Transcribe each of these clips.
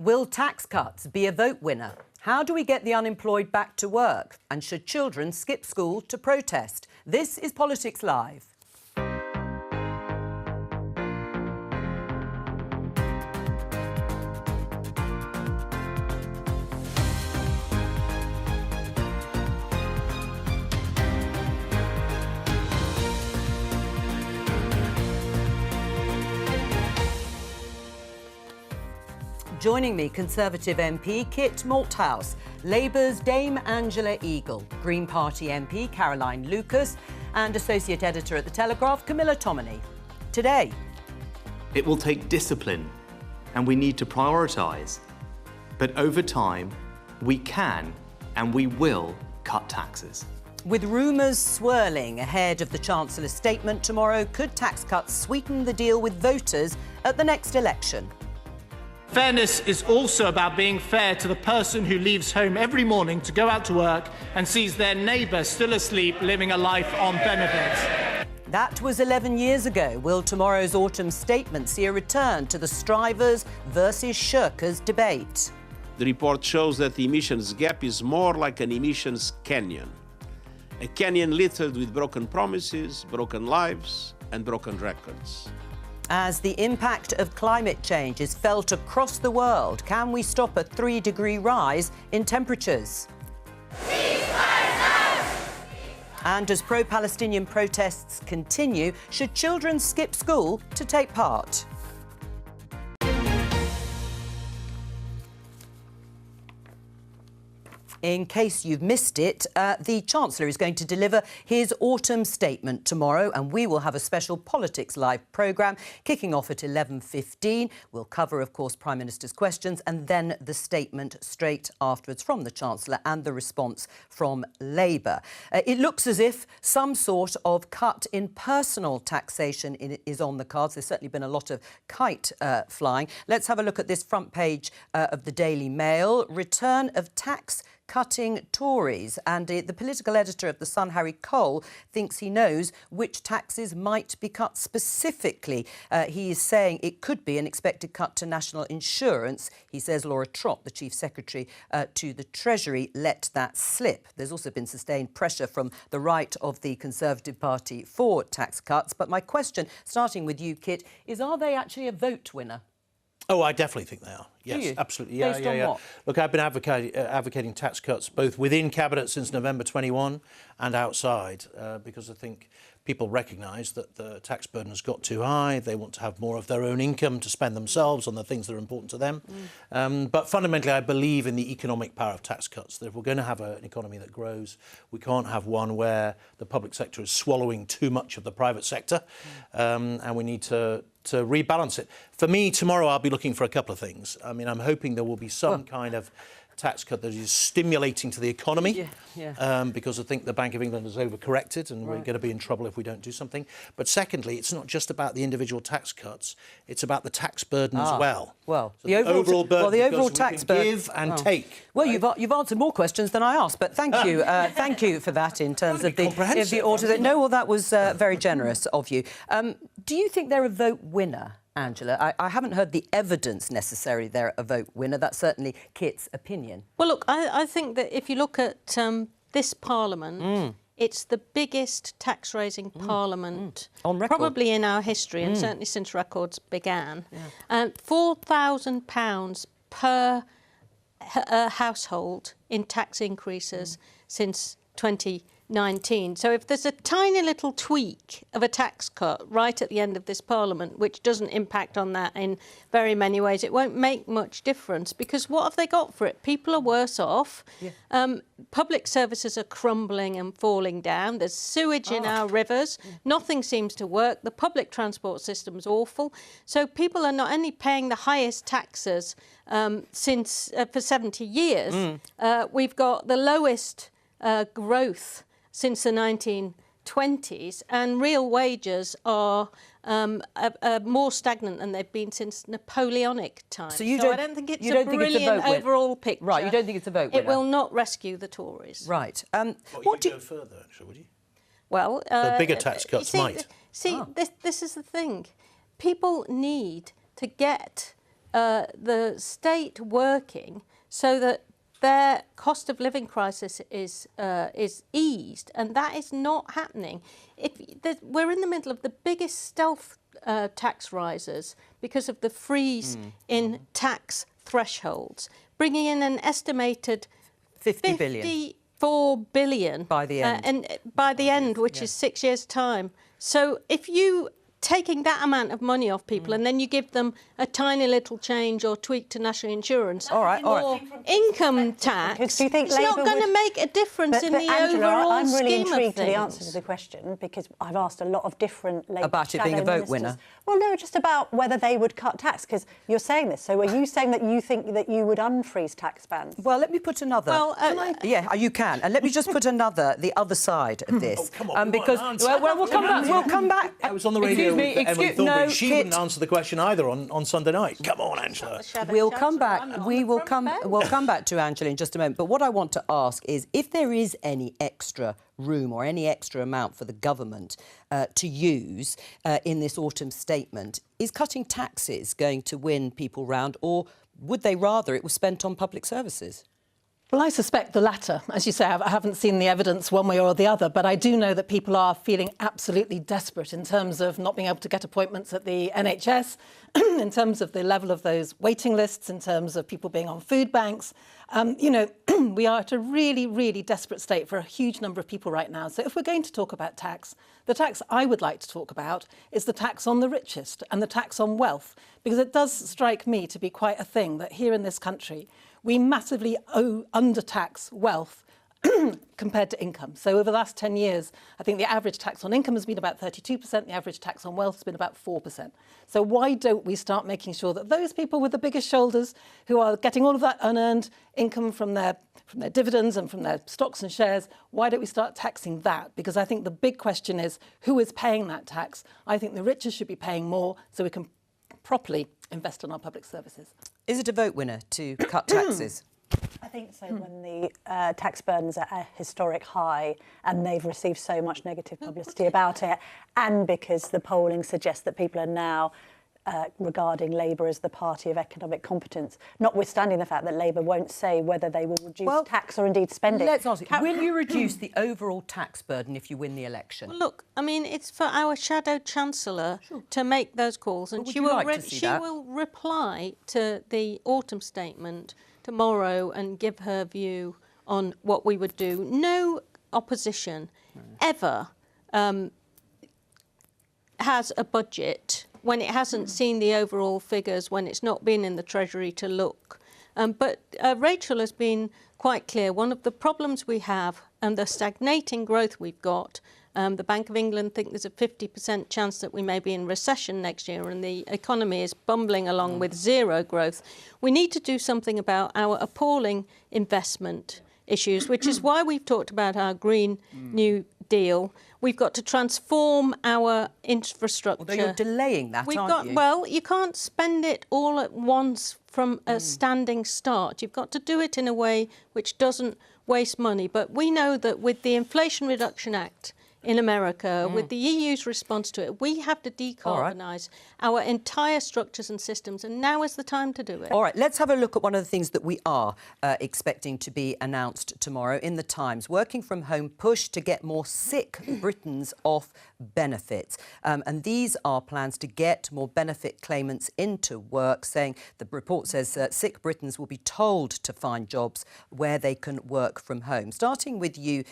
Will tax cuts be a vote winner? How do we get the unemployed back to work? And should children skip school to protest? This is Politics Live. Joining me, Conservative MP Kit Malthouse, Labour's Dame Angela Eagle, Green Party MP Caroline Lucas, and Associate Editor at The Telegraph, Camilla Tominey. Today, it will take discipline and we need to prioritise. But over time, we can and we will cut taxes. with rumours swirling ahead of the Chancellor's statement tomorrow, could tax cuts sweeten the deal with voters at the next election? Fairness is also about being fair to the person who leaves home every morning to go out to work and sees their neighbour still asleep living a life on benefits. That was 11 years ago. Will tomorrow's autumn statement see a return to the strivers versus shirkers debate? The report shows that the emissions gap is more like an emissions canyon. A canyon littered with broken promises, broken lives and broken records. As the impact of climate change is felt across the world, can we stop a 3-degree rise in temperatures? And as pro-Palestinian protests continue, should children skip school to take part? In case you've missed it, the Chancellor is going to deliver his autumn statement tomorrow, and we will have a special Politics Live programme kicking off at 11:15. We'll cover, of course, Prime Minister's questions and then the statement straight afterwards from the Chancellor and the response from Labour. It looks as if some sort of cut in personal taxation is on the cards. There's certainly been a lot of kite flying. Let's have a look at this front page of the Daily Mail. Return of tax-cutting Tories, and the political editor of The Sun, Harry Cole, thinks he knows which taxes might be cut specifically. He is saying it could be an expected cut to national insurance. He says Laura Trott, the Chief Secretary to the Treasury, let that slip. There's also been sustained pressure from the right of the Conservative Party for tax cuts. But my question, starting with you, Kit, is are they actually a vote winner? Oh, I definitely think they are. Yes, Do you? absolutely. Based on what? Look, I've been advocating tax cuts both within Cabinet since November 21 and outside because I think people recognise that the tax burden has got too high. They want to have more of their own income to spend themselves on the things that are important to them. But fundamentally, I believe in the economic power of tax cuts, that if we're going to have an economy that grows, we can't have one where the public sector is swallowing too much of the private sector, and we need to rebalance it. For me, tomorrow I'll be looking for a couple of things. I mean, I'm hoping there will be some kind of tax cut that is stimulating to the economy, because I think the Bank of England has overcorrected and we're going to be in trouble if we don't do something. But secondly, it's not just about the individual tax cuts, it's about the tax burden as well. Well, so the overall burden, the overall tax burden, give and take. Well, you've answered more questions than I asked, but thank you. Thank you for that in terms of the order. No, well, that was very generous of you. Do you think they're a vote winner, Angela? I haven't heard the evidence necessarily they're a vote winner. That's certainly Kit's opinion. Well, look, I think that if you look at this Parliament, it's the biggest tax-raising Parliament on record, probably in our history, and certainly since records began. £4,000 per household in tax increases since 2019. So if there's a tiny little tweak of a tax cut right at the end of this Parliament, which doesn't impact on that in very many ways, it won't make much difference, because what have they got for it? People are worse off. Public services are crumbling and falling down. There's sewage in our rivers. Nothing seems to work. The public transport system's awful. So people are not only paying the highest taxes since for 70 years, we've got the lowest growth since the 1920s, and real wages are more stagnant than they've been since Napoleonic times. So I don't think it's a brilliant overall picture. Right, you don't think it's a vote winner? It will not rescue the Tories. Right. What do you go further, actually, would you? Well, the bigger tax cuts might. This is the thing. People need to get the state working so that their cost of living crisis is eased, and that is not happening. We're in the middle of the biggest stealth tax rises because of the freeze in tax thresholds, bringing in an estimated 50 billion. 54 billion By the end. and by the end, which is 6 years' time. So if you taking that amount of money off people and then you give them a tiny little change or tweak to national insurance or income tax, Do you think it's Labour not going to would- make a difference in the Angela, overall I'm really scheme intrigued of to the things. answer to the question, because I've asked a lot of different Labour About it being a shadow vote ministers. winner. Well, no, just about whether they would cut tax, because you're saying this. So are you saying that you think that you would unfreeze tax bands? Well, let me put another. Well, yeah, you can, and let me just put the other side of this, come on, we because want an answer. we'll come back. We'll come back. I was on the radio with Emily Thornberry. No, She wouldn't answer the question either on Sunday night. Come on, Angela. We'll come back. We'll come back to Angela in just a moment. But what I want to ask is if there is any extra room or any extra amount for the government to use in this autumn statement, is cutting taxes going to win people round, or would they rather it was spent on public services? Well, I suspect the latter. As you say, I haven't seen the evidence one way or the other, but I do know that people are feeling absolutely desperate in terms of not being able to get appointments at the NHS, in terms of the level of those waiting lists, in terms of people being on food banks. We are at a really, really desperate state for a huge number of people right now. So if we're going to talk about tax, the tax I would like to talk about is the tax on the richest and the tax on wealth, because it does strike me to be quite a thing that here in this country, we massively undertax wealth compared to income. So over the last 10 years, I think the average tax on income has been about 32%, the average tax on wealth has been about 4%. So why don't we start making sure that those people with the biggest shoulders, who are getting all of that unearned income from their dividends and from their stocks and shares, why don't we start taxing that? Because I think the big question is, who is paying that tax? I think the richest should be paying more so we can properly invest in our public services. Is it a vote winner to cut taxes? I think so. When the tax burden's at a historic high and they've received so much negative publicity about it, and because the polling suggests that people are now regarding Labour as the party of economic competence, notwithstanding the fact that Labour won't say whether they will reduce tax or indeed spending. Let's ask you, will you reduce the overall tax burden if you win the election? Well, look, I mean, it's for our Shadow Chancellor to make those calls, and would she you will like to see that? will reply to the autumn statement tomorrow and give her view on what we would do. No opposition ever has a budget when it hasn't seen the overall figures, when it's not been in the Treasury to look. But Rachel has been quite clear. One of the problems we have and the stagnating growth we've got, the Bank of England think there's a 50% chance that we may be in recession next year, and the economy is bumbling along with zero growth. We need to do something about our appalling investment issues, which is why we've talked about our Green New Deal. We've got to transform our infrastructure. Although you're delaying that, aren't you? Well, you can't spend it all at once from a standing start. You've got to do it in a way which doesn't waste money. But we know that with the Inflation Reduction Act in America, with the EU's response to it, we have to decarbonise our entire structures and systems, and now is the time to do it. All right, let's have a look at one of the things that we are expecting to be announced tomorrow in the Times. Working from home push to get more sick Britons off benefits. And these are plans to get more benefit claimants into work, saying the report says sick Britons will be told to find jobs where they can work from home. Starting with you,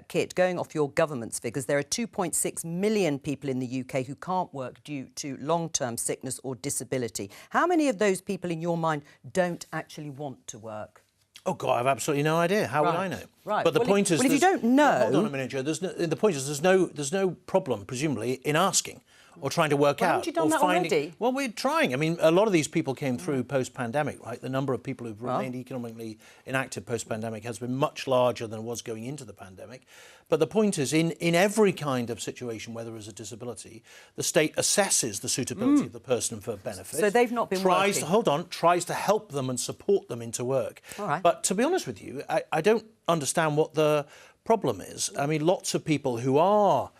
Kit, going off your government's figures, there are 2.6 million people in the UK who can't work due to long-term sickness or disability. How many of those people, in your mind, don't actually want to work? Oh, God, I've absolutely no idea. How would I know? Right. But the point is... Well, if you don't know... Hold on a minute, Joe. The point is there's no problem, presumably, in asking or trying to work out. Haven't you done that already? Well, we're trying. I mean, a lot of these people came through post-pandemic, right? The number of people who've remained economically inactive post-pandemic has been much larger than it was going into the pandemic. But the point is, in every kind of situation, whether it's a disability, the state assesses the suitability of the person for benefits. So they've not been working? Tries to help them and support them into work. All right. But to be honest with you, I don't understand what the problem is. I mean, lots of people who are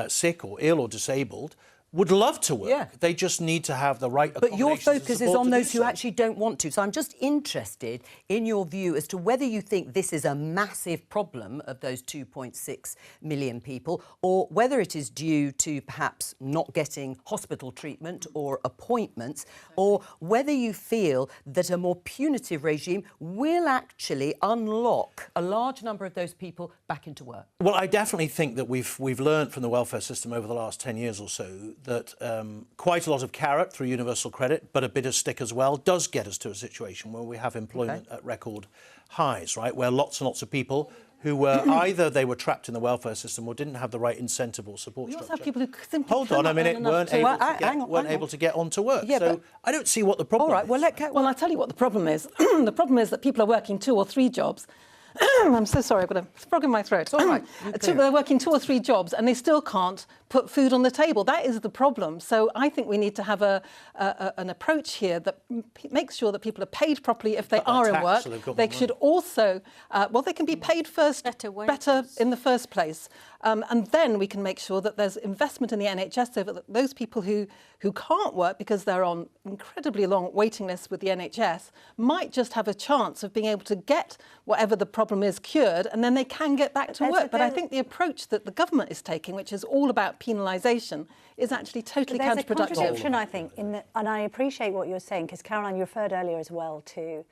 sick or ill or disabled would love to work. Yeah. They just need to have the right But your accommodations and focus is support on to do those who so. actually don't want to. So I'm just interested in your view as to whether you think this is a massive problem of those 2.6 million people, or whether it is due to perhaps not getting hospital treatment or appointments, or whether you feel that a more punitive regime will actually unlock a large number of those people back into work. Well, I definitely think that we've learned from the welfare system over the last 10 years or so that quite a lot of carrot through universal credit, but a bit of stick as well, does get us to a situation where we have employment at record highs, right? Where lots and lots of people who were either they were trapped in the welfare system or didn't have the right incentive or support We also structure. have people who simply Hold on a minute, weren't able to get onto work. Yeah, so but- I don't see what the problem All right, is. well, I'll tell you what the problem is. The problem is that people are working 2 or 3 jobs. I'm so sorry, I've got a frog in my throat. All right, They're working 2 or 3 jobs and they still can't put food on the table. That is the problem. So I think we need to have an approach here that makes sure that people are paid properly if they are in work. So they should also, they can be paid first better in the first place. And then we can make sure that there's investment in the NHS so that those people who can't work because they're on incredibly long waiting lists with the NHS might just have a chance of being able to get whatever the problem is cured, and then they can get back to work. But I think the approach that the government is taking, which is all about penalisation, is actually totally There's counterproductive. a contradiction, I think, and I appreciate what you're saying, because Caroline, you referred earlier as well to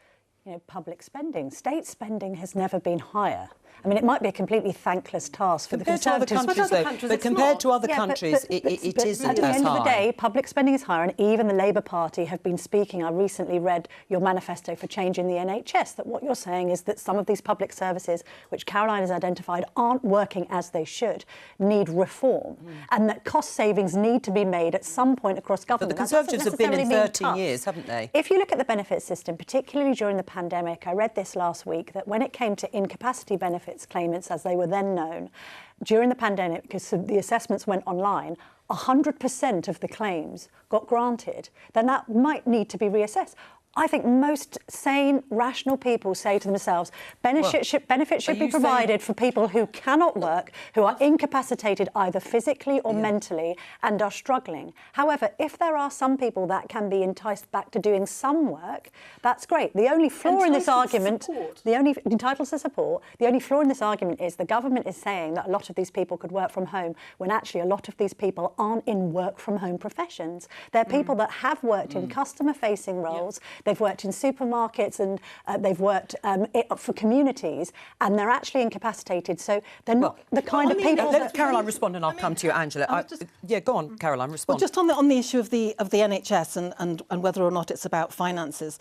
public spending. State spending has never been higher. I mean, it might be a completely thankless task for the Conservatives. But compared to other countries, it isn't at the as end of the high. day, public spending is higher, and even the Labour Party have been speaking. I recently read your manifesto for changing the NHS, that what you're saying is that some of these public services, which Caroline has identified, aren't working as they should, need reform, and that cost savings need to be made at some point across government. But the Conservatives have been in 13 years, haven't they? If you look at the benefit system, particularly during the pandemic, I read this last week, that when it came to incapacity benefits claimants, as they were then known, during the pandemic, because the assessments went online, 100% of the claims got granted. Then that might need to be reassessed. I think most sane, rational people say to themselves, benefits should be provided for people who cannot work, who are incapacitated either physically or mentally and are struggling. However, if there are some people that can be enticed back to doing some work, that's great. The only flaw in this argument, entitled to support, the only flaw in this argument is the government is saying that a lot of these people could work from home, when actually a lot of these people aren't in work from home professions. They're people that have worked in customer-facing roles. They've worked in supermarkets and they've worked for communities, and they're actually incapacitated. So they're not the kind of people. Let Caroline respond, and I'll come to you, Angela. Go on, Caroline, respond. Well, just on the issue of the NHS and whether or not it's about finances.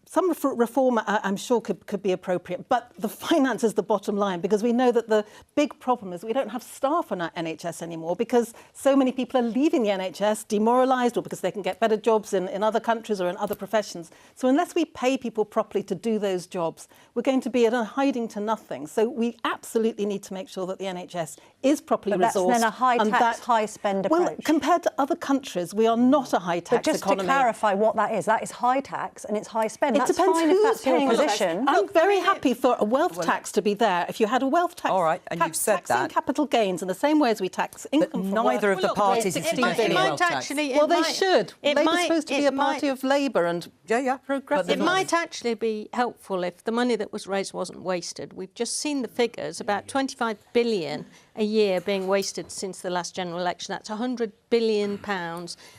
Some reform, I'm sure, could be appropriate, but the finance is the bottom line, because we know that the big problem is we don't have staff on our NHS anymore, because so many people are leaving the NHS demoralised, or because they can get better jobs in other countries or in other professions. So unless we pay people properly to do those jobs, we're going to be hiding to nothing. So we absolutely need to make sure that the NHS is properly resourced. But that's then a high-tax, high-spend approach. Well, compared to other countries, we are not a high-tax economy. But just to clarify what that is high tax and it's high spend. It depends who's paying your position. I'm very happy for a wealth tax to be there. If you had a wealth tax, all right, and you've said taxing that. capital gains in the same way as we tax income. But neither of the parties is suggesting a wealth tax. Well, they should. Labour's supposed to be a party of Labour and progressive. It might actually be helpful if the money that was raised wasn't wasted. We've just seen the figures, about 25 billion a year being wasted since the last general election. That's £100 billion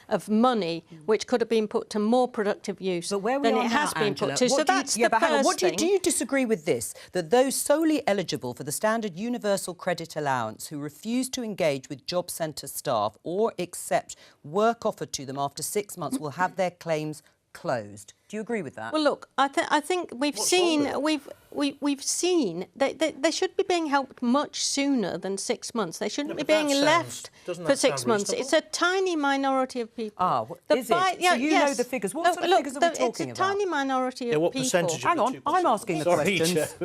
of money which could have been put to more productive use than it has been put to. So that's the first thing. Do you disagree with this, that those solely eligible for the standard universal credit allowance who refuse to engage with job centre staff or accept work offered to them after 6 months will have their claims closed? Do you agree with that? Well, look, I think we've seen that they should be being helped much sooner than 6 months. They shouldn't be being left for 6 months. It's a tiny minority of people. Is it? So you know the figures. What sort of figures are we talking about? It's a tiny minority of what people. percentage? Hang on, I'm asking the questions.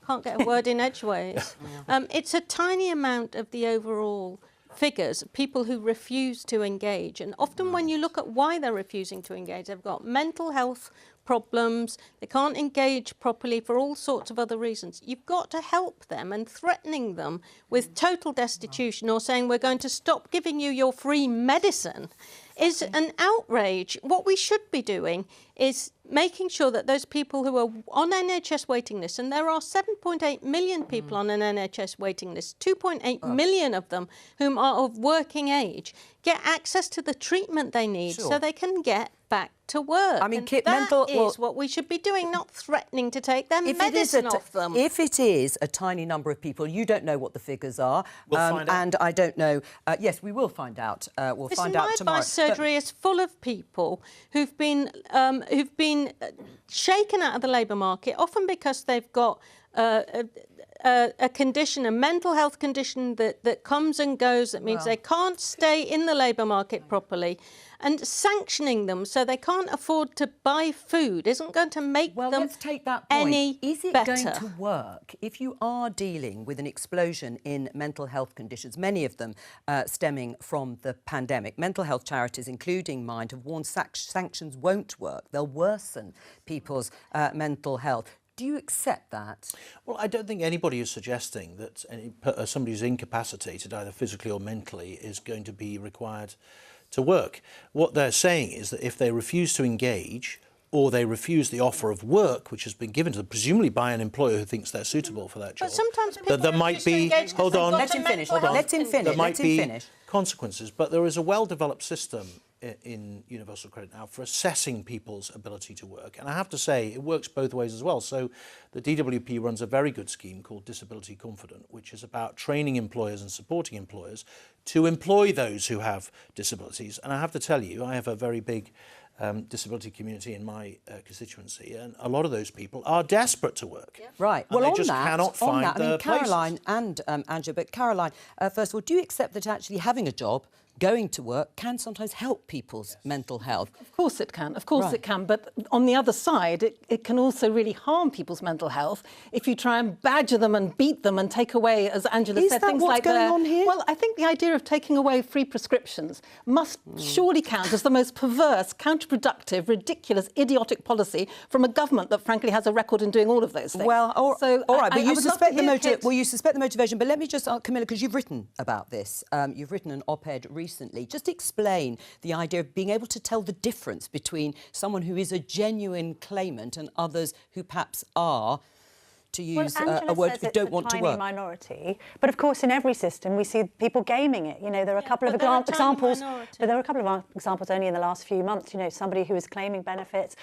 Can't get a word in edgeways. It's a tiny amount of the overall figures, people who refuse to engage. And often when you look at why they're refusing to engage, they've got mental health problems, they can't engage properly for all sorts of other reasons. You've got to help them, and threatening them with total destitution or saying we're going to stop giving you your free medicine is an outrage. What we should be doing is making sure that those people who are on NHS waiting lists, and there are 7.8 million people on an NHS waiting list, 2.8 million of them whom are of working age, get access to the treatment they need so they can get back to work. I mean, that is what we should be doing, not threatening to take their medicine off them. If it is a tiny number of people, you don't know what the figures are. We'll find out. And I don't know. Yes, we will find out. We'll find out tomorrow. My surgery is full of people who've been shaken out of the labour market, often because they've got a condition, a mental health condition that comes and goes, that means they can't stay in the labour market properly, and sanctioning them so they can't afford to buy food isn't going to make them let's take that point. any Is it better. going to work if you are dealing with an explosion in mental health conditions, many of them stemming from the pandemic? Mental health charities, including Mind, have warned sanctions won't work. They'll worsen people's mental health. Do you accept that? Well, I don't think anybody is suggesting that somebody who's incapacitated, either physically or mentally, is going to be required to work. What they're saying is that if they refuse to engage, or they refuse the offer of work which has been given to them, presumably by an employer who thinks they're suitable for that job. But sometimes people there might be. Hold on. Let him finish. Let him finish. There might be consequences, but there is a well-developed system in universal credit now for assessing people's ability to work, and I have to say it works both ways as well. So the DWP runs a very good scheme called Disability Confident, which is about training employers and supporting employers to employ those who have disabilities. And I have to tell you, I have a very big disability community in my constituency, and a lot of those people are desperate to work. Right. And Well, they just cannot find I mean, Caroline places. and Angela, but Caroline, first of all, do you accept that actually having a job, going to work, can sometimes help people's mental health? Of course it can. Of course it can. But on the other side, it can also really harm people's mental health if you try and badger them and beat them and take away, as Angela said, things like what's going on here? Well, I think the idea of taking away free prescriptions must surely count as the most perverse, counterproductive, ridiculous, idiotic policy from a government that, frankly, has a record in doing all of those things. Well, all right, but you suspect the motive. Well, you suspect the motivation. But let me just, Camilla, because you've written about this. You've written an op-ed recently. Just explain the idea of being able to tell the difference between someone who is a genuine claimant and others who perhaps are, to use a word, who don't want to work. It's a tiny minority, but of course in every system we see people gaming it. You know, there are a couple of examples, but there are a couple of examples only in the last few months. You know, somebody who was claiming benefits,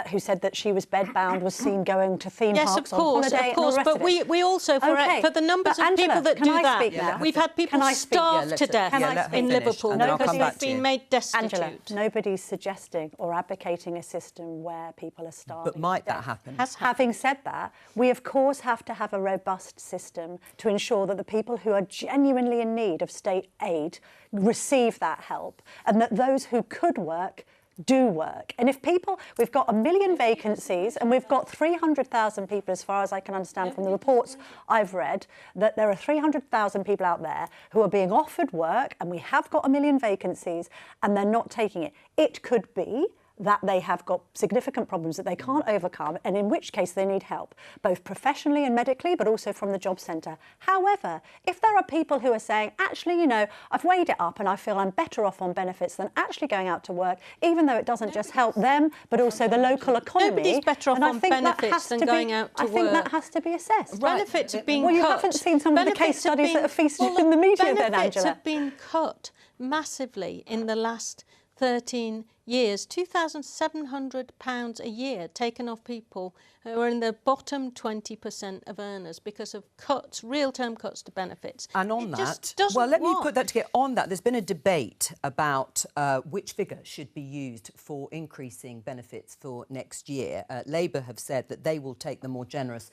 who said that she was bedbound, was seen going to theme parks on holiday. Of course, but we also, for the numbers of people that do that, we've had people starved to death in Liverpool because they've been made destitute. Angela, nobody's suggesting or advocating a system where people are starving. But might that happen? Having said that, we of course have to have a robust system to ensure that the people who are genuinely in need of state aid receive that help, and that those who could work do work. And if people, we've got 1 million vacancies and we've got 300,000 people, as far as I can understand from the reports I've read, that there are 300,000 people out there who are being offered work, and we have got 1 million vacancies and they're not taking it. It could be that they have got significant problems that they can't overcome, and in which case they need help, both professionally and medically, but also from the job centre. However, if there are people who are saying, actually, you know, I've weighed it up and I feel I'm better off on benefits than actually going out to work, even though it doesn't just help them, but also the local economy. Nobody's better off on benefits than going out to work. I think that has to be assessed. Benefits have been cut. Well, you haven't seen some of the case studies that have featured in the media then, Angela. Benefits have been cut massively in the last 13 years, £2,700 a year taken off people who are in the bottom 20% of earners because of cuts, real-term cuts to benefits. And on that, well, let me put that together. On that, there's been a debate about which figure should be used for increasing benefits for next year. Labour have said that they will take the more generous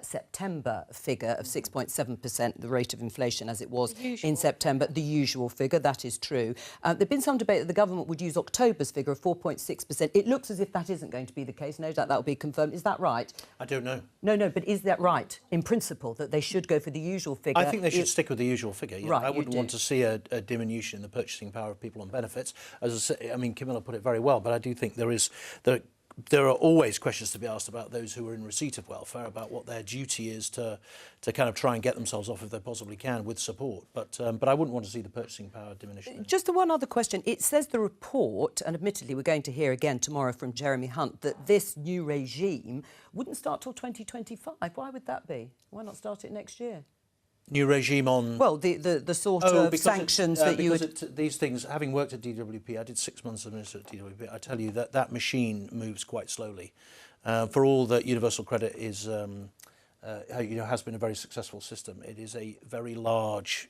September figure of 6.7%, the rate of inflation as it was in September, the usual figure. That is true. There's been some debate that the government would use October's figure of 4.6%. It looks as if that isn't going to be the case. No doubt that will be confirmed. Is that right? I don't know. No, but is that right, in principle, that they should go for the usual figure? I think they should stick with the usual figure. Yeah. Right, I wouldn't want to see a diminution in the purchasing power of people on benefits. As I say, I mean, Camilla put it very well, but I do think there are always questions to be asked about those who are in receipt of welfare, about what their duty is to kind of try and get themselves off if they possibly can with support. But I wouldn't want to see the purchasing power diminishing. Just one other question. It says the report, and admittedly we're going to hear again tomorrow from Jeremy Hunt, that this new regime wouldn't start till 2025. Why would that be? Why not start it next year? New regime on... Well, the sort of sanctions that you would... These things, having worked at DWP, I did 6 months as minister at DWP, I tell you that machine moves quite slowly. For all that universal credit is, has been a very successful system, it is a very large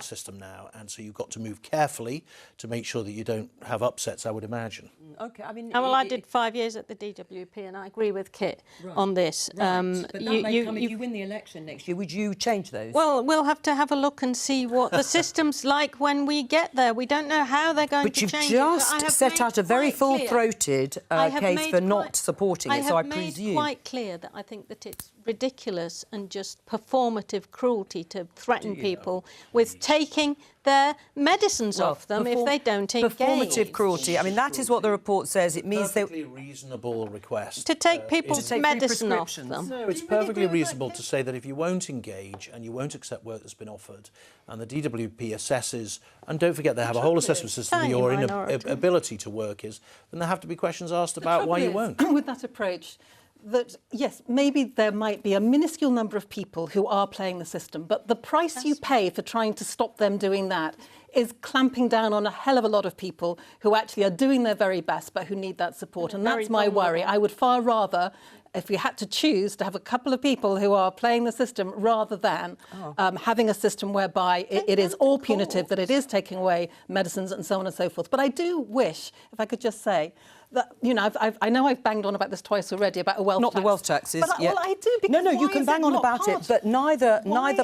system now, and so you've got to move carefully to make sure that you don't have upsets, I would imagine. OK, I mean... Well, I did 5 years at the DWP, and I agree with Kit on this. Right. But that may come if you win the election next year. Would you change those? Well, we'll have to have a look and see what the system's like when we get there. We don't know how they're going to change it. But you've just set out a very full-throated case for not supporting it, so I presume... I have made quite clear that I think that it's ridiculous and just performative cruelty to threaten people with taking their medicines off them if they don't engage. Performative cruelty. I mean, that is what the report says. It means that... Perfectly reasonable request. To take people's medicine off them. No, it's perfectly reasonable to say that if you won't engage and you won't accept work that's been offered, and the DWP assesses, and don't forget they have a whole assessment system for your inability to work is, then there have to be questions asked about why you won't. With that approach, that, yes, maybe there might be a minuscule number of people who are playing the system, but the price you pay for trying to stop them doing that is clamping down on a hell of a lot of people who actually are doing their very best but who need that support. And that's my worry. I would far rather, if we had to choose, to have a couple of people who are playing the system rather than having a system whereby it is all punitive, that it is taking away medicines and so on and so forth. But I do wish, if I could just say, that, you know, I know I've banged on about this twice already, about a wealth tax. Not the wealth taxes. But well, I do, because no, you can bang on about it, but neither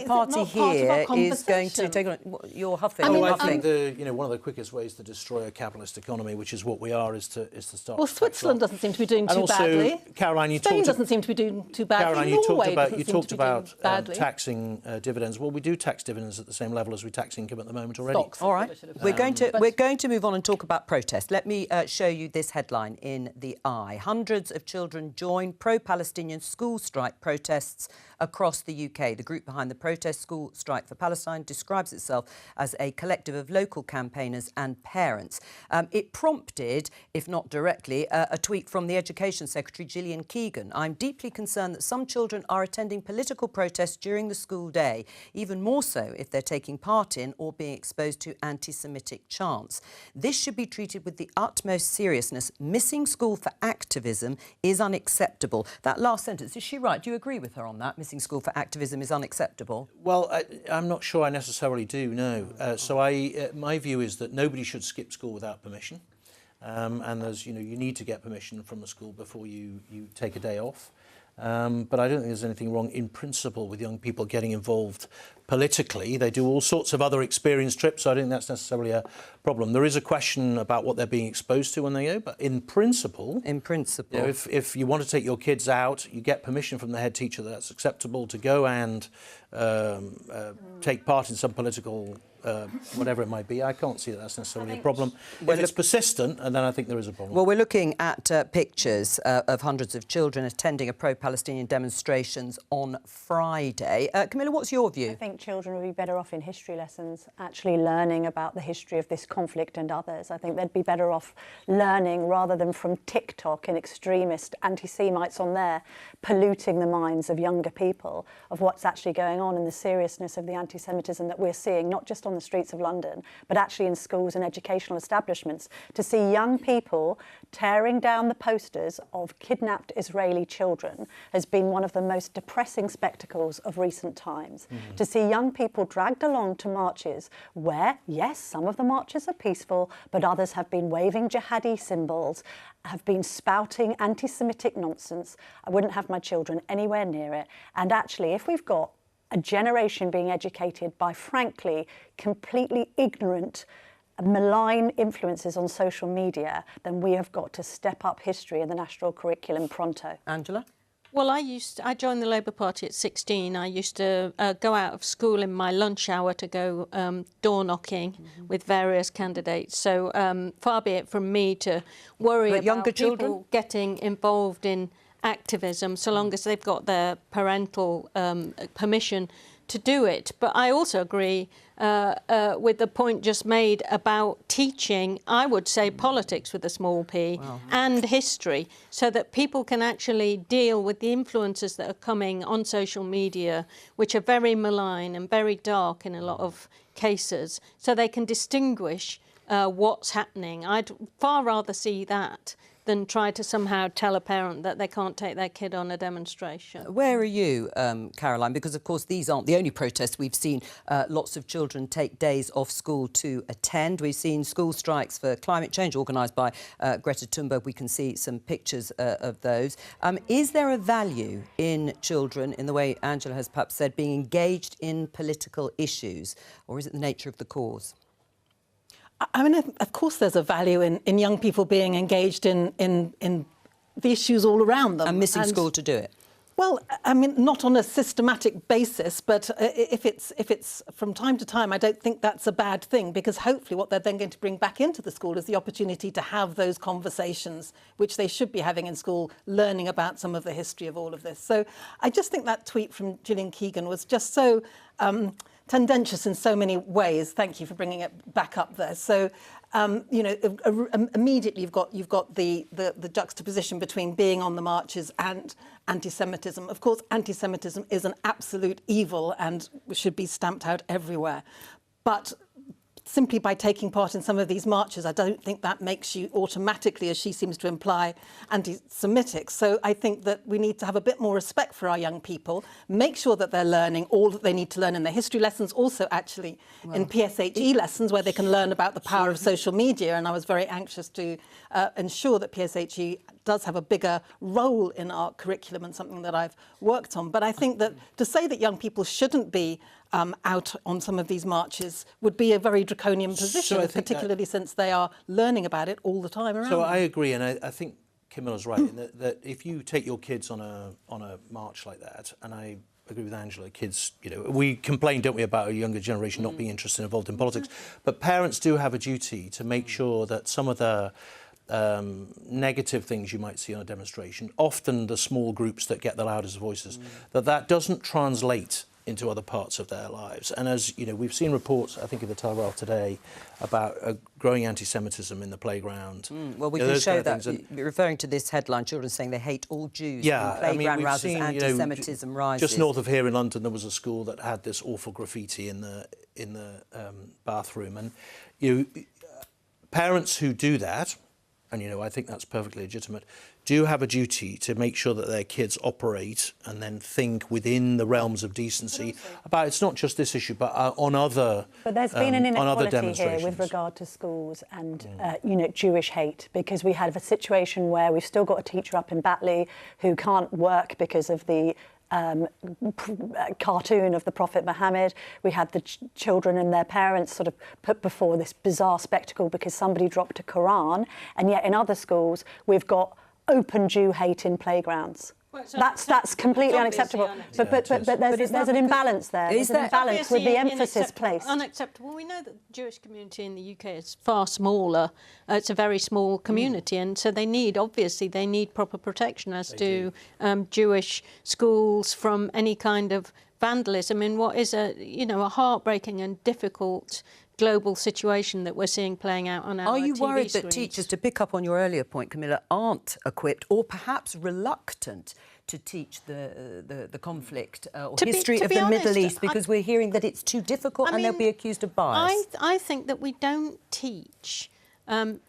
party here is going to take on... You're huffing. I think one of the quickest ways to destroy a capitalist economy, which is what we are, is to start... Well, Switzerland doesn't seem to be doing too badly. Caroline, Spain doesn't seem to be doing too badly. Caroline, you talked about taxing dividends. Well, we do tax dividends at the same level as we tax income at the moment already. Stocks. All right. We're going to move on and talk about protest. Let me show you this headline in The Eye. Hundreds of children join pro-Palestinian school strike protests across the UK. The group behind the protest School Strike for Palestine describes itself as a collective of local campaigners and parents. It prompted, if not directly, a tweet from the Education Secretary, Gillian Keegan. I'm deeply concerned that some children are attending political protests during the school day, even more so if they're taking part in or being exposed to anti-Semitic chants. This should be treated with the utmost seriousness. Missing school for activism is unacceptable. That last sentence, is she right? Do you agree with her on that? Missing school for activism is unacceptable? Well, I'm not sure I necessarily do, no. My view is that nobody should skip school without permission. And there's, you need to get permission from the school before you take a day off. But I don't think there's anything wrong in principle with young people getting involved politically. They do all sorts of other experience trips, so I don't think that's necessarily a problem. There is a question about what they're being exposed to when they go, but in principle... if you want to take your kids out, you get permission from the head teacher that that's acceptable to go and take part in some political... whatever it might be, I can't see that that's necessarily a problem. If it's persistent, and then I think there is a problem. Well, we're looking at pictures of hundreds of children attending a pro-Palestinian demonstrations on Friday. Camilla, what's your view? I think children would be better off in history lessons, actually learning about the history of this conflict and others. I think they'd be better off learning rather than from TikTok and extremist anti-Semites on there polluting the minds of younger people of what's actually going on and the seriousness of the anti-Semitism that we're seeing, not just on the streets of London, but actually in schools and educational establishments. To see young people tearing down the posters of kidnapped Israeli children has been one of the most depressing spectacles of recent times. To see young people dragged along to marches where, yes, some of the marches are peaceful, but others have been waving jihadi symbols, have been spouting anti-Semitic nonsense. I wouldn't have my children anywhere near it. And actually, if we've got a generation being educated by, frankly, completely ignorant malign influences on social media, then we have got to step up history in the national curriculum pronto. Angela? Well, I joined the Labour Party at 16. I used to go out of school in my lunch hour to go door knocking with various candidates. So far be it from me to worry about younger people children? getting involved in activism, so long as they've got their parental permission to do it. But I also agree with the point just made about teaching, I would say politics with a small p, and history, so that people can actually deal with the influences that are coming on social media, which are very malign and very dark in a lot of cases, so they can distinguish what's happening. I'd far rather see that than try to somehow tell a parent that they can't take their kid on a demonstration. Where are you, Caroline? Because, of course, these aren't the only protests. We've seen lots of children take days off school to attend. We've seen school strikes for climate change organised by Greta Thunberg. We can see some pictures of those. Is there a value in children, in the way Angela has perhaps said, being engaged in political issues? Or is it the nature of the cause? I mean, of course there's a value in young people being engaged in the issues all around them. And missing school to do it? Well, I mean, not on a systematic basis, but if it's from time to time, I don't think that's a bad thing, because hopefully what they're then going to bring back into the school is the opportunity to have those conversations, which they should be having in school, learning about some of the history of all of this. So I just think that tweet from Gillian Keegan was just so tendentious in so many ways. Thank you for bringing it back up there. So, you know, immediately you've got the juxtaposition between being on the marches and anti-Semitism. Of course, anti-Semitism is an absolute evil and should be stamped out everywhere. But simply by taking part in some of these marches, I don't think that makes you automatically, as she seems to imply, anti-Semitic. So I think that we need to have a bit more respect for our young people, make sure that they're learning all that they need to learn in their history lessons, also actually in PSHE lessons, where they can learn about the power of social media. And I was very anxious to ensure that PSHE does have a bigger role in our curriculum, and something that I've worked on. But I think that to say that young people shouldn't be out on some of these marches would be a very draconian position, particularly since they are learning about it all the time around. So I agree, and I think Camilla's right in that if you take your kids on a march like that, and I agree with Angela, kids, you know, we complain, don't we, about a younger generation not being interested and involved in politics, but parents do have a duty to make sure that some of the negative things you might see on a demonstration, often the small groups that get the loudest voices, that doesn't translate into other parts of their lives. And as you know, we've seen reports, I think in the Telegraph today, about growing anti-Semitism in the playground. Well, we can show that. You're referring to this headline, children saying they hate all Jews. Yeah, playground we've rouses, seen, anti-Semitism rises. Just north of here in London, there was a school that had this awful graffiti in the bathroom, and parents who do that, and I think that's perfectly legitimate, do have a duty to make sure that their kids operate and then think within the realms of decency about, it's not just this issue, but on other But there's been an inequality here with demonstrations. regard to schools and, Jewish hate, because we had a situation where we've still got a teacher up in Batley who can't work because of the cartoon of the Prophet Muhammad. We had the children and their parents sort of put before this bizarre spectacle because somebody dropped a Quran, and yet in other schools we've got open Jew hate in playgrounds. Well, that's completely unacceptable. But there's an imbalance there. There's an imbalance with the emphasis placed. Unacceptable. We know that the Jewish community in the UK is far smaller. It's a very small community, and so they need proper protection, as do Jewish schools, from any kind of vandalism in what is a heartbreaking and difficult global situation that we're seeing playing out on our Are you TV worried that screens. teachers, to pick up on your earlier point, Camilla, aren't equipped or perhaps reluctant to teach the conflict or history of the Middle East because we're hearing that it's too difficult and they'll be accused of bias? I think that we don't teach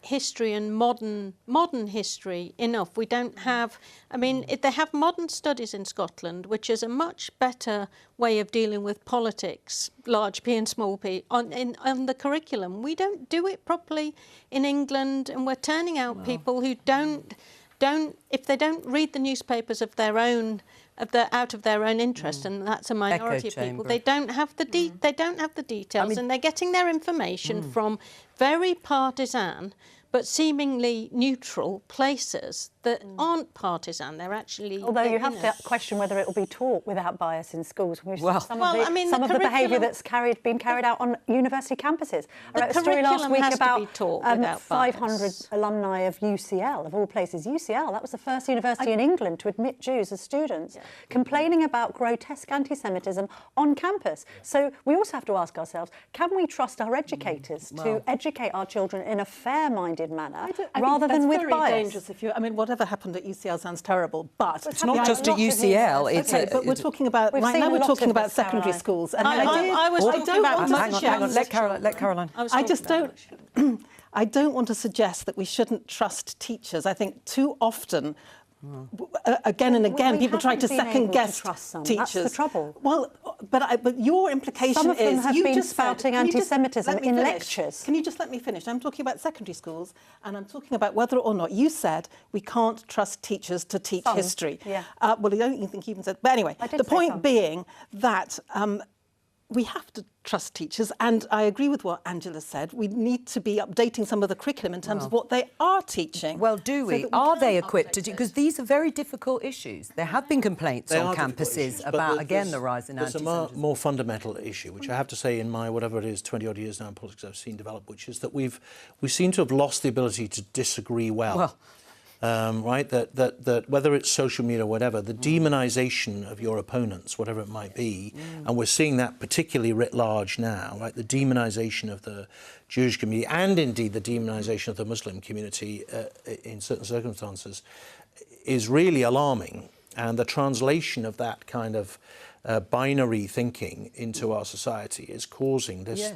history and modern history enough. We don't have. They have modern studies in Scotland, which is a much better way of dealing with politics, large P and small p, on the curriculum. We don't do it properly in England, and we're turning out people who don't if they don't read the newspapers of their own out of their own interest, and that's a minority of people. They don't have the they don't have the details, and they're getting their information from very partisan but seemingly neutral places that aren't partisan. They're actually... Although you have to question whether it will be taught without bias in schools. We've Well, some of the behaviour that's been carried out on university campuses. I read a story last week about 500 alumni of UCL, of all places. UCL, that was the first university in England to admit Jews as students, complaining about grotesque anti-Semitism on campus. So we also have to ask ourselves, can we trust our educators to educate our children in a fair-minded manner rather than with bias? That's very dangerous. If you, I mean, whatever happened at UCL sounds terrible, but it's not just at UCL. It's but we're talking about right now. We're talking about secondary schools, and I was talking about. Hang on, let Caroline. I just don't. I don't want to suggest that we shouldn't trust teachers. I think too often. Again and again, people try to second-guess teachers. That's the trouble. Well, but your implication some of them is have you been just spouting anti-Semitism in lectures. Can you just let me finish? I'm talking about secondary schools, and I'm talking about whether or not you said we can't trust teachers to teach history. Yeah. Well, I don't think you even said. But anyway, the point being that. We have to trust teachers, and I agree with what Angela said. We need to be updating some of the curriculum in terms of what they are teaching. Well, do we? Are they equipped to do? Because these are very difficult issues. There have been complaints on campuses about, again, the rise in anti-Semitism. There's a more fundamental issue, which I have to say in my, whatever it is, 20-odd years now in politics I've seen develop, which is that we seem to have lost the ability to disagree well. Right, that whether it's social media or whatever, the demonisation of your opponents, whatever it might be, and we're seeing that particularly writ large now, right, the demonisation of the Jewish community and indeed the demonisation of the Muslim community in certain circumstances is really alarming, and the translation of that kind of binary thinking into our society is causing this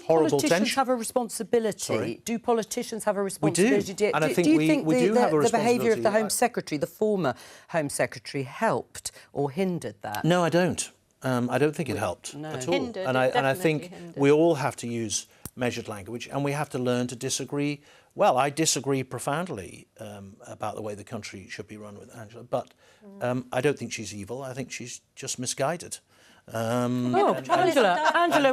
horrible tension. Do politicians have a responsibility? Sorry? Do politicians have a responsibility? We do, and I think do you think the behaviour of the Home Secretary, the former Home Secretary, helped or hindered that? No, I don't. I don't think it helped at all. Hindered, and I think we all have to use measured language, and we have to learn to disagree. Well, I disagree profoundly about the way the country should be run with Angela, but I don't think she's evil. I think she's just misguided. Angela,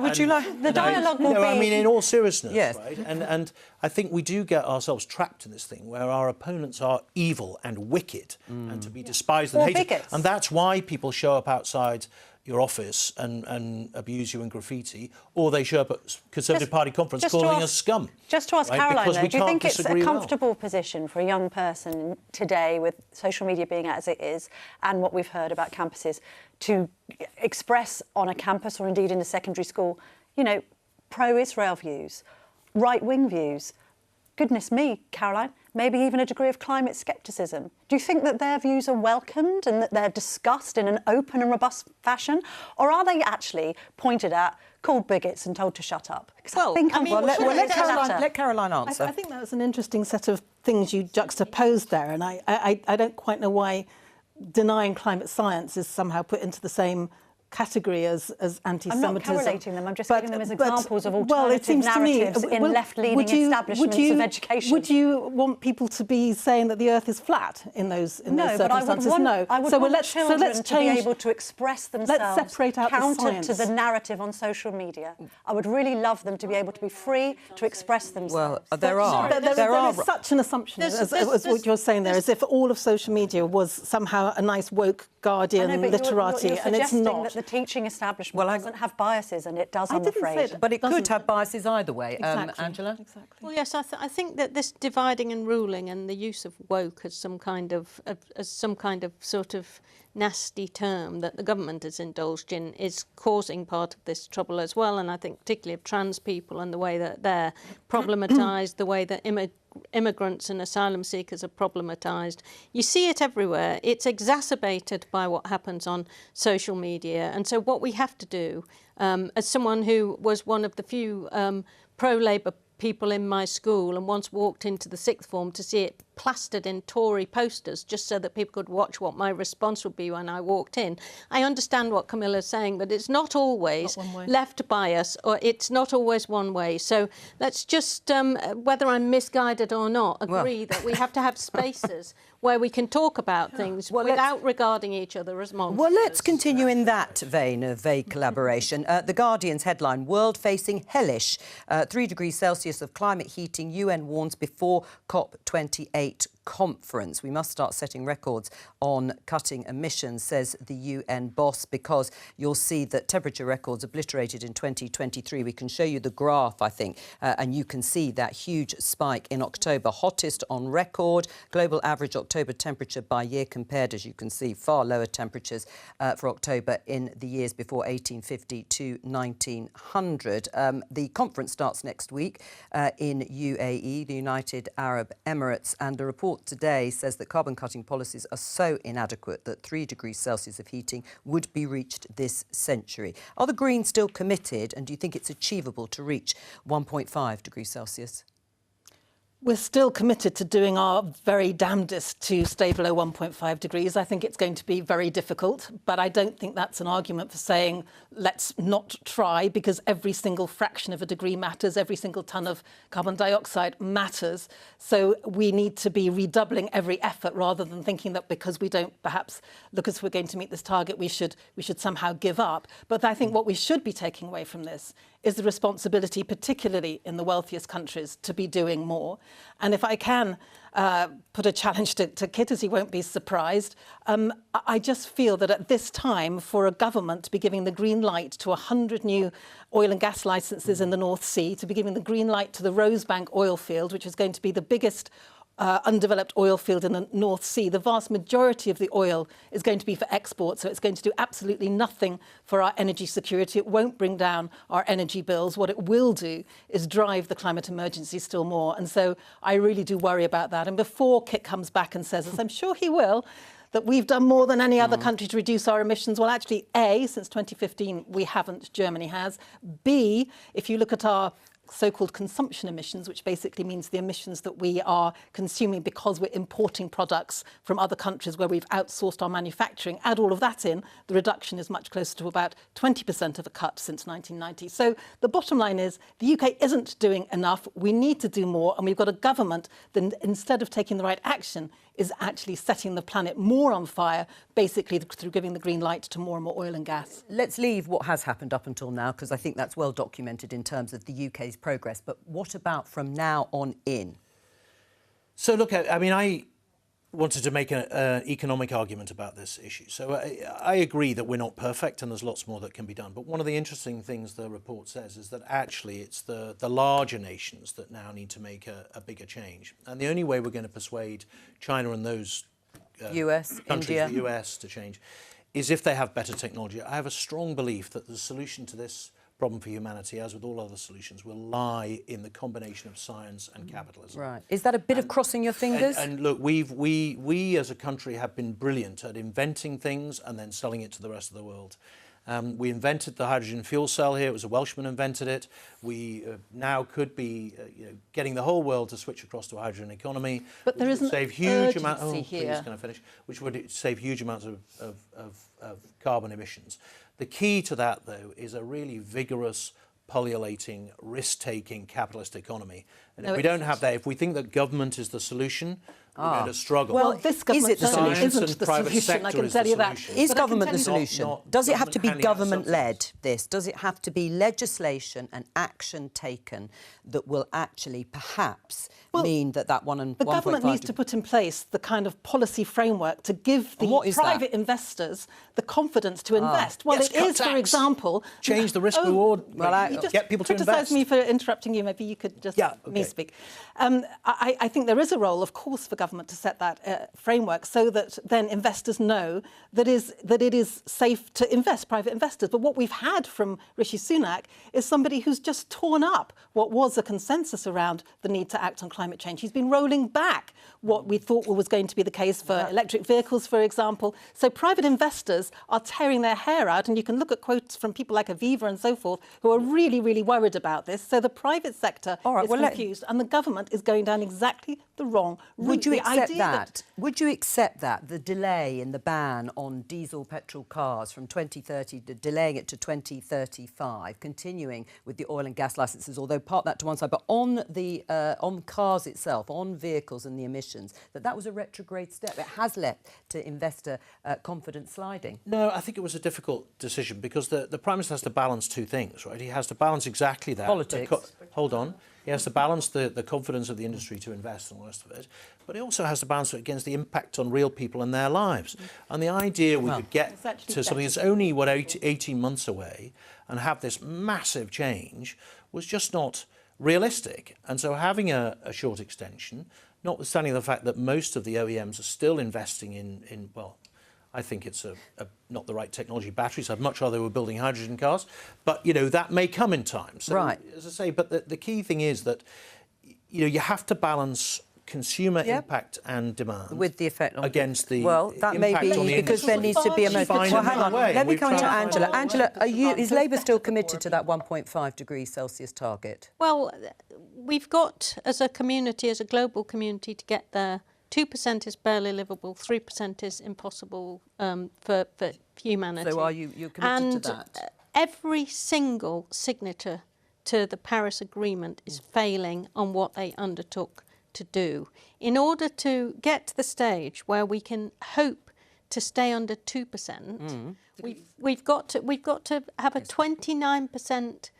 would you like... The dialogue will be... I mean, in all seriousness, right? And I think we do get ourselves trapped in this thing where our opponents are evil and wicked and to be despised and hated. Bigots. And that's why people show up outside your office and abuse you in graffiti, or they show up at Conservative Party conference calling us scum. Just to ask Caroline, though, do you think it's a comfortable position for a young person today, with social media being as it is, and what we've heard about campuses, to express on a campus or indeed in a secondary school, you know, pro-Israel views, right-wing views? Goodness me, Caroline, maybe even a degree of climate scepticism. Do you think that their views are welcomed and that they're discussed in an open and robust fashion? Or are they actually pointed at, called bigots and told to shut up? Let Caroline answer. I think that was an interesting set of things you juxtaposed there, and I don't quite know why denying climate science is somehow put into the same category as anti-Semitism. I'm not correlating them, I'm just giving them as examples of alternative narratives in left-leaning establishments of education. Would you want people to be saying that the earth is flat in those circumstances? But I would want children to be able to express themselves let's separate out counter to the narrative on social media. I would really love them to be able to be free to express themselves. Well, there is such an assumption, as what you're saying there, as if all of social media was somehow a nice woke Guardian literati, and it's not. That the teaching establishment doesn't have biases, and it does, I'm afraid. But it could have biases either way. Exactly. Angela? Exactly. Well, yes, I think that this dividing and ruling and the use of woke as some kind of sort of nasty term that the government has indulged in is causing part of this trouble as well. And I think particularly of trans people and the way that they're problematised, the way that immigrants and asylum seekers are problematised. You see it everywhere. It's exacerbated by what happens on social media. And so what we have to do, as someone who was one of the few pro-Labour people in my school and once walked into the sixth form to see it plastered in Tory posters just so that people could watch what my response would be when I walked in. I understand what Camilla's saying, but it's not always left bias, or it's not always one way. So let's just, whether I'm misguided or not, agree that we have to have spaces where we can talk about things without regarding each other as monsters. Well, let's continue in that vein of vague collaboration. The Guardian's headline, World Facing Hellish. 3 degrees Celsius of climate heating, UN warns before COP28 conference. We must start setting records on cutting emissions, says the UN boss, because you'll see that temperature records obliterated in 2023. We can show you the graph, I think, and you can see that huge spike in October, hottest on record. Global average October temperature by year compared, as you can see, far lower temperatures for October in the years before 1850 to 1900. The conference starts next week in UAE, the United Arab Emirates, and the report today says that carbon cutting policies are so inadequate that 3 degrees Celsius of heating would be reached this century. Are the Greens still committed, and do you think it's achievable to reach 1.5 degrees Celsius? We're still committed to doing our very damnedest to stay below 1.5 degrees. I think it's going to be very difficult, but I don't think that's an argument for saying let's not try, because every single fraction of a degree matters, every single tonne of carbon dioxide matters. So we need to be redoubling every effort rather than thinking that because we don't perhaps look as if we're going to meet this target, we should somehow give up. But I think what we should be taking away from this is the responsibility, particularly in the wealthiest countries, to be doing more. And if I can put a challenge to Kit, as he won't be surprised, I just feel that at this time, for a government to be giving the green light to 100 new oil and gas licences in the North Sea, to be giving the green light to the Rosebank oil field, which is going to be the biggest undeveloped oil field in the North Sea. The vast majority of the oil is going to be for export, so it's going to do absolutely nothing for our energy security. It won't bring down our energy bills. What it will do is drive the climate emergency still more. And so I really do worry about that. And before Kit comes back and says, as I'm sure he will, that we've done more than any other country to reduce our emissions. Well, actually, A, since 2015, we haven't. Germany has. B, if you look at our so-called consumption emissions, which basically means the emissions that we are consuming because we're importing products from other countries where we've outsourced our manufacturing, add all of that in, the reduction is much closer to about 20% of a cut since 1990. So the bottom line is the UK isn't doing enough. We need to do more, and we've got a government that, instead of taking the right action, is actually setting the planet more on fire, basically through giving the green light to more and more oil and gas. Let's leave what has happened up until now, because I think that's well documented in terms of the UK's progress. But what about from now on in? So, look, I mean, I wanted to make an economic argument about this issue. So I agree that we're not perfect and there's lots more that can be done. But one of the interesting things the report says is that actually it's the larger nations that now need to make a bigger change. And the only way we're going to persuade China and those US, countries, India, the US, to change is if they have better technology. I have a strong belief that the solution to this problem for humanity, as with all other solutions, will lie in the combination of science and capitalism. Right. Is that a bit of crossing your fingers? And look, we as a country have been brilliant at inventing things and then selling it to the rest of the world. We invented the hydrogen fuel cell here. It was a Welshman invented it. We now could be getting the whole world to switch across to a hydrogen economy. But there isn't save huge amount. urgency here. Please, can I finish? Which would save huge amounts of carbon emissions. The key to that, though, is a really vigorous, pullulating, risk-taking capitalist economy. And if we don't have that, if we think that government is the solution, we're going to struggle. Well, this government is it the solution? isn't the solution, I can tell you that. Is government the solution? Does it have to be government handing out government-led, this? Does it have to be legislation and action taken that will actually perhaps mean that 1.5... The government needs to put in place the kind of policy framework to give the private investors the confidence to invest. Well, yes, it is, for example... Change the risk-reward. Get people to invest. Criticise me for interrupting you. Maybe you could just me speak. I think there is a role, of course, for government to set that framework so that then investors know that it is safe to invest, private investors. But what we've had from Rishi Sunak is somebody who's just torn up what was a consensus around the need to act on climate change. He's been rolling back what we thought was going to be the case for electric vehicles, for example. So private investors are tearing their hair out, and you can look at quotes from people like Aviva and so forth who are really, really worried about this. So the private sector is confused, and the government is going down exactly the wrong route. the accept idea that? Would you accept that the delay in the ban on diesel petrol cars from 2030, delaying it to 2035, continuing with the oil and gas licences, although part that to one side, but on cars itself, on vehicles and the emissions, that was a retrograde step? It has led to investor confidence sliding. No, I think it was a difficult decision because the Prime Minister has to balance two things, right? He has to balance exactly that. Politics. Hold on. He has to balance the confidence of the industry to invest and all the rest of it, but he also has to balance it against the impact on real people and their lives. And the idea we could get to something that's only, 18 months away and have this massive change was just not realistic. And so having a short extension, notwithstanding the fact that most of the OEMs are still investing in well, I think it's not the right technology, batteries. I'd much rather we were building hydrogen cars. But, that may come in time. So, right. As I say, but the key thing is that, you have to balance consumer impact and demand with the effect on against the that may be because there needs to be a well, hang on. Let me come to Angela. Angela, is Labour still committed to that 1.5 degrees Celsius target? Well, we've got as a community, as a global community, to get there. 2% is barely livable, 3% is impossible for humanity. So are you're committed to that? Every single signature to the Paris Agreement is failing on what they undertook to do. In order to get to the stage where we can hope to stay under 2%, we've got to have a 29%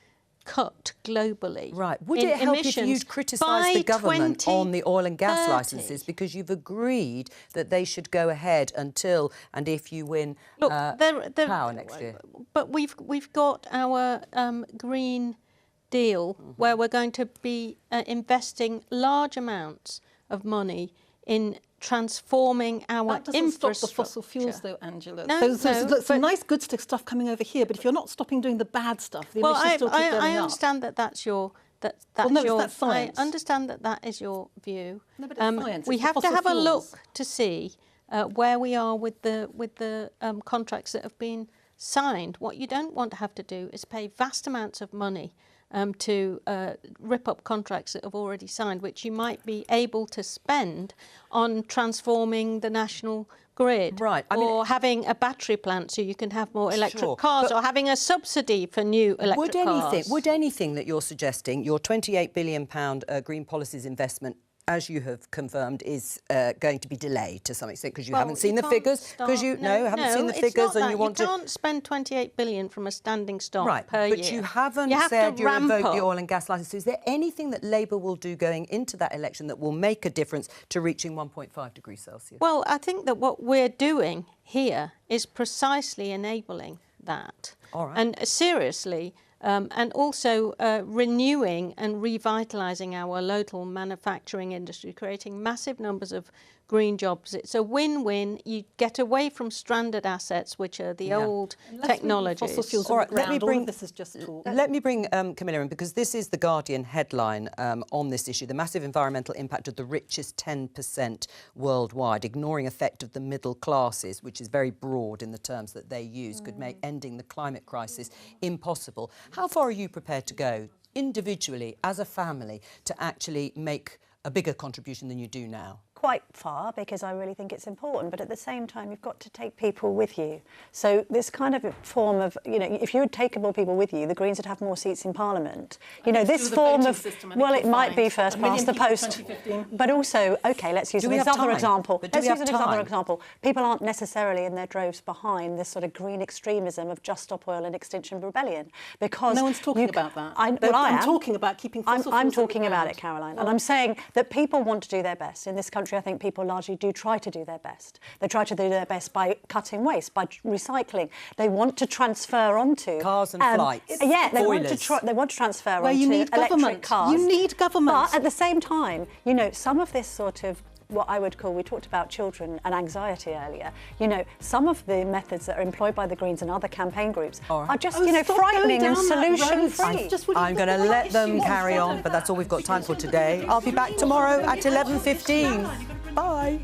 cut globally. Right. Would it help if you'd criticise the government on the oil and gas licences because you've agreed that they should go ahead until and if you win power next year? But we've got our Green Deal where we're going to be investing large amounts of money in transforming our infrastructure. That doesn't stop the fossil fuels, though, Angela. There's some nice good stuff coming over here, but if you're not stopping doing the bad stuff, the emissions still keep going up. I understand that that's your... That's that's science. I understand that is your view. No, but it's science. We have to have a look to see where we are with the contracts that have been signed. What you don't want to have to do is pay vast amounts of money to rip up contracts that have already signed, which you might be able to spend on transforming the national grid, right? Or having a battery plant so you can have more electric cars, or having a subsidy for new electric cars. Would anything that you're suggesting, your £28 billion green policies investment, as you have confirmed, is going to be delayed to some extent because you haven't seen the figures? Because you haven't seen the figures, and you want to. You can't spend 28 billion from a standing start per year. year. But you haven't said you revoke the oil and gas licence. Is there anything that Labour will do going into that election that will make a difference to reaching 1.5 degrees Celsius? Well, I think that what we're doing here is precisely enabling that. All right. And seriously. And also renewing and revitalising our local manufacturing industry, creating massive numbers of green jobs. It's a win-win. You get away from stranded assets, which are the old technologies. Fossil fuels all right, let me bring this is just talk. Let me bring Camilla in, because this is the Guardian headline on this issue: the massive environmental impact of the richest 10% worldwide, ignoring effect of the middle classes, which is very broad in the terms that they use, could make ending the climate crisis impossible. How far are you prepared to go individually, as a family, to actually make a bigger contribution than you do now? Quite far, because I really think it's important, but at the same time you've got to take people with you. So this kind of form of, if you would take more people with you, the Greens would have more seats in Parliament. This form of, well, it might be first past the post, but also, OK, let's use another example. Let's use another example. People aren't necessarily in their droves behind this sort of green extremism of Just Stop Oil and Extinction Rebellion, because no one's talking about that. I'm talking about keeping fossil fuels. I'm talking about it, Caroline, and I'm saying that people want to do their best in this country. I think people largely do try to do their best. They try to do their best by cutting waste, by recycling. They want to transfer onto cars and flights. Yeah, they want to transfer onto electric cars. You need government. But at the same time, some of this sort of what I would call, we talked about children and anxiety earlier, some of the methods that are employed by the Greens and other campaign groups are just, frightening and solution-free. I'm going to let them carry on, but that's all we've got time for today. I'll be back tomorrow at 11:15. Bye.